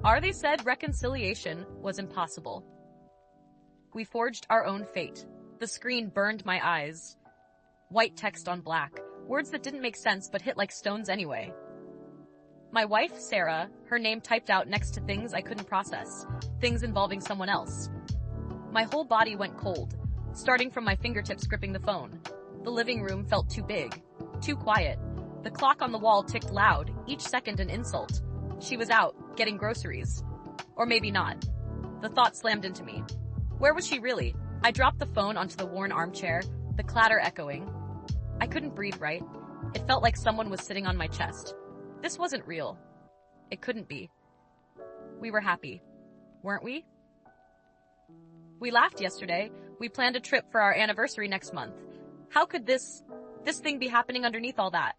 They said reconciliation was impossible. We forged our own fate. The screen burned my eyes. White text on black. Words that didn't make sense but hit like stones anyway. My wife, Sarah, her name typed out next to things I couldn't process. Things involving someone else. My whole body went cold, starting from my fingertips gripping the phone. The living room felt too big, too quiet. The clock on the wall ticked loud, each second an insult. She was out, getting groceries. Or maybe not. The thought slammed into me. Where was she really? I dropped the phone onto the worn armchair, the clatter echoing. I couldn't breathe right. It felt like someone was sitting on my chest. This wasn't real. It couldn't be. We were happy, weren't we? We laughed yesterday. We planned a trip for our anniversary next month. How could this thing be happening underneath all that?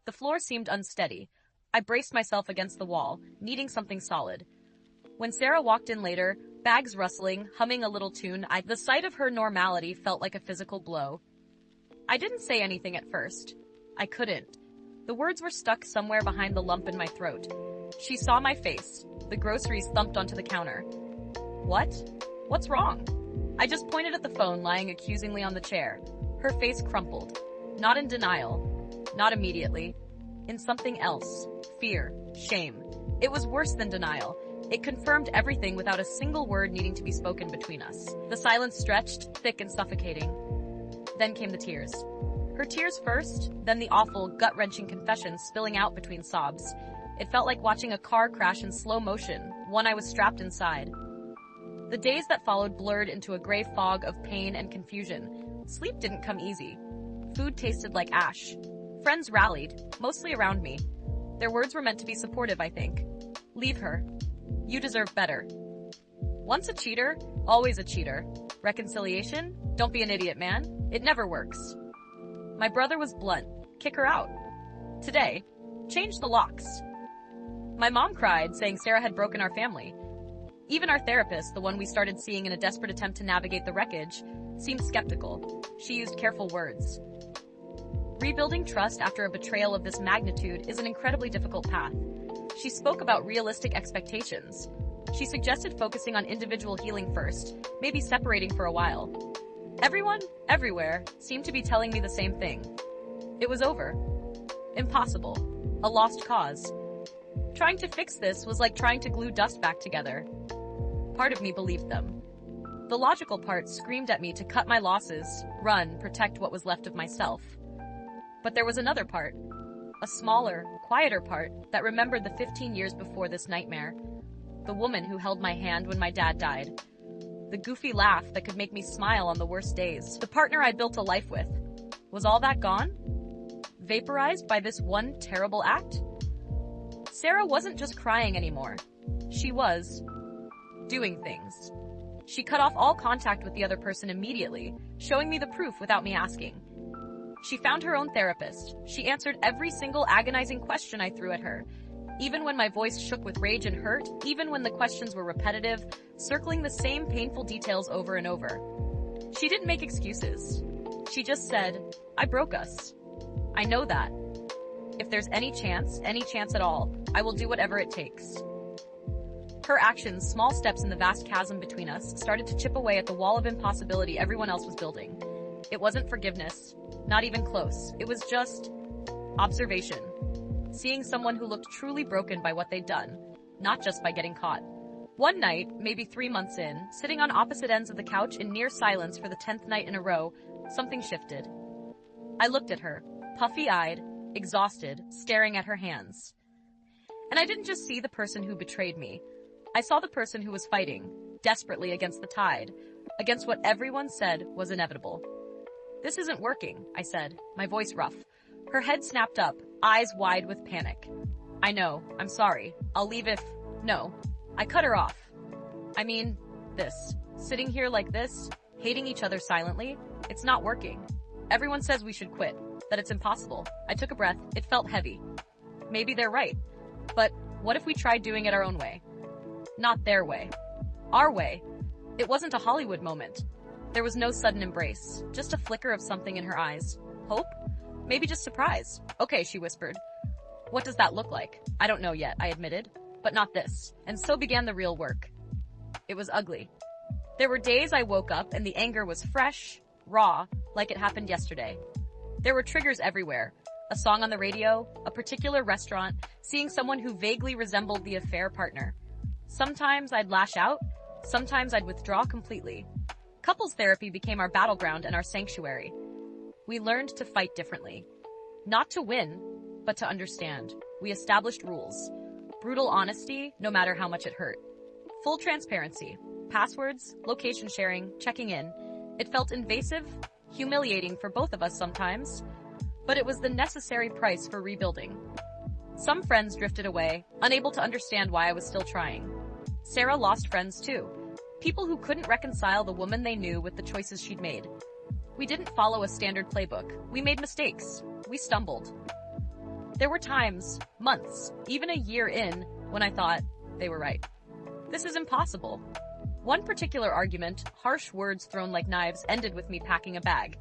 The floor seemed unsteady. I braced myself against the wall, needing something solid. When Sarah walked in later, bags rustling, humming a little tune, the sight of her normality felt like a physical blow. I didn't say anything at first. I couldn't. The words were stuck somewhere behind the lump in my throat. She saw my face. The groceries thumped onto the counter. What? What's wrong? I just pointed at the phone lying accusingly on the chair. Her face crumpled. Not in denial. Not immediately. In something else. Fear. Shame. It was worse than denial. It confirmed everything without a single word needing to be spoken between us. The silence stretched, thick and suffocating. Then came the tears. Her tears first, then the awful, gut-wrenching confession spilling out between sobs. It felt like watching a car crash in slow motion, one I was strapped inside. The days that followed blurred into a gray fog of pain and confusion. Sleep didn't come easy. Food tasted like ash. Friends rallied, mostly around me. Their words were meant to be supportive, I think. Leave her. You deserve better. Once a cheater, always a cheater. Reconciliation? Don't be an idiot, man. It never works. My brother was blunt. Kick her out. Today, change the locks. My mom cried, saying Sarah had broken our family. Even our therapist, the one we started seeing in a desperate attempt to navigate the wreckage, seemed skeptical. She used careful words. Rebuilding trust after a betrayal of this magnitude is an incredibly difficult path. She spoke about realistic expectations. She suggested focusing on individual healing first, maybe separating for a while. Everyone, everywhere, seemed to be telling me the same thing. It was over. Impossible. A lost cause. Trying to fix this was like trying to glue dust back together. Part of me believed them. The logical part screamed at me to cut my losses, run, protect what was left of myself. But there was another part. A smaller, quieter part that remembered the 15 years before this nightmare. The woman who held my hand when my dad died. The goofy laugh that could make me smile on the worst days. The partner I'd built a life with. Was all that gone? Vaporized by this one terrible act? Sarah wasn't just crying anymore. She was doing things. She cut off all contact with the other person immediately, showing me the proof without me asking. She found her own therapist. She answered every single agonizing question I threw at her. Even when my voice shook with rage and hurt, even when the questions were repetitive, circling the same painful details over and over. She didn't make excuses. She just said, I broke us. I know that. If there's any chance at all, I will do whatever it takes. Her actions, small steps in the vast chasm between us, started to chip away at the wall of impossibility everyone else was building. It wasn't forgiveness, not even close. It was just observation. Seeing someone who looked truly broken by what they'd done, not just by getting caught. One night, maybe 3 months in, sitting on opposite ends of the couch in near silence for the 10th night in a row, something shifted. I looked at her, puffy-eyed, exhausted, staring at her hands. And I didn't just see the person who betrayed me. I saw the person who was fighting, desperately against the tide, against what everyone said was inevitable. This isn't working, I said, my voice rough. Her head snapped up, eyes wide with panic. I know, I'm sorry. I'll leave if... No. I cut her off. I mean, this. Sitting here like this, hating each other silently, it's not working. Everyone says we should quit, that it's impossible. I took a breath. It felt heavy. Maybe they're right. But what if we tried doing it our own way? Not their way. Our way. It wasn't a Hollywood moment. There was no sudden embrace, just a flicker of something in her eyes. Hope? Maybe just surprise. Okay, she whispered. What does that look like? I don't know yet, I admitted. But but not this. And so began the real work. It was ugly. There were days I woke up and the anger was fresh, raw, like it happened yesterday. There were triggers everywhere. A song on the radio, a particular restaurant, seeing someone who vaguely resembled the affair partner. Sometimes I'd lash out, sometimes I'd withdraw completely. Couples therapy became our battleground and our sanctuary. We learned to fight differently. Not to win, but to understand. We established rules. Brutal honesty, no matter how much it hurt. Full transparency. Passwords, location sharing, checking in. It felt invasive, humiliating for both of us sometimes, but it was the necessary price for rebuilding. Some friends drifted away, unable to understand why I was still trying. Sarah lost friends too. People who couldn't reconcile the woman they knew with the choices she'd made. We didn't follow a standard playbook. We made mistakes. We stumbled. There were times, months, even a year in, when I thought they were right. This is impossible. One particular argument, harsh words thrown like knives, ended with me packing a bag.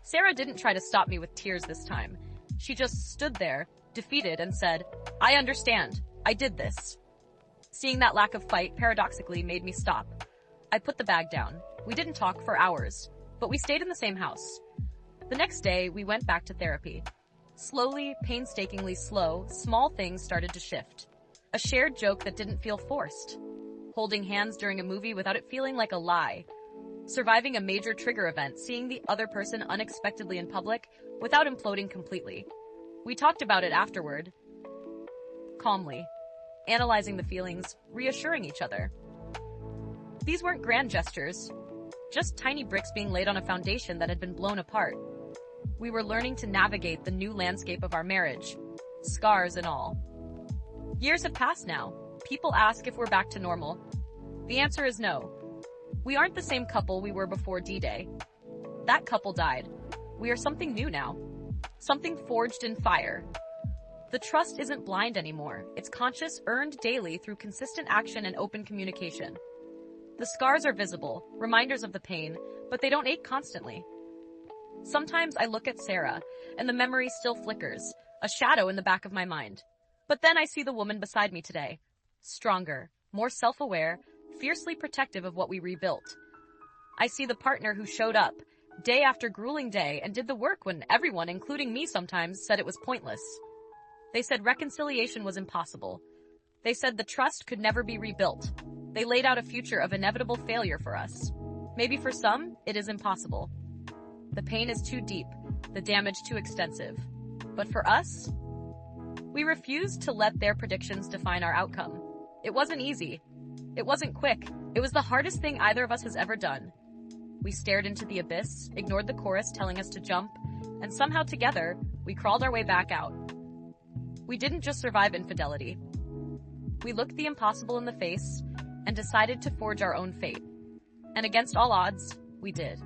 Sarah didn't try to stop me with tears this time. She just stood there, defeated, and said, "I understand. I did this." Seeing that lack of fight paradoxically made me stop. I put the bag down. We didn't talk for hours, but we stayed in the same house. The next day, we went back to therapy. Slowly, painstakingly slow, small things started to shift. A shared joke that didn't feel forced. Holding hands during a movie without it feeling like a lie. Surviving a major trigger event, seeing the other person unexpectedly in public without imploding completely. We talked about it afterward, calmly, analyzing the feelings, reassuring each other. These weren't grand gestures, just tiny bricks being laid on a foundation that had been blown apart. We were learning to navigate the new landscape of our marriage, scars and all. Years have passed now. People ask if we're back to normal. The answer is no. We aren't the same couple we were before D-Day. That couple died. We are something new now. Something forged in fire. The trust isn't blind anymore. It's conscious, earned daily through consistent action and open communication. The scars are visible, reminders of the pain, but they don't ache constantly. Sometimes I look at Sarah, and the memory still flickers, a shadow in the back of my mind. But then I see the woman beside me today. Stronger, more self-aware, fiercely protective of what we rebuilt. I see the partner who showed up, day after grueling day, and did the work when everyone, including me sometimes, said it was pointless. They said reconciliation was impossible. They said the trust could never be rebuilt. They laid out a future of inevitable failure for us. Maybe for some, it is impossible. The pain is too deep, the damage too extensive. But for us, we refused to let their predictions define our outcome. It wasn't easy. It wasn't quick. It was the hardest thing either of us has ever done. We stared into the abyss, ignored the chorus telling us to jump, and somehow together, we crawled our way back out. We didn't just survive infidelity. We looked the impossible in the face and decided to forge our own fate. And against all odds, we did.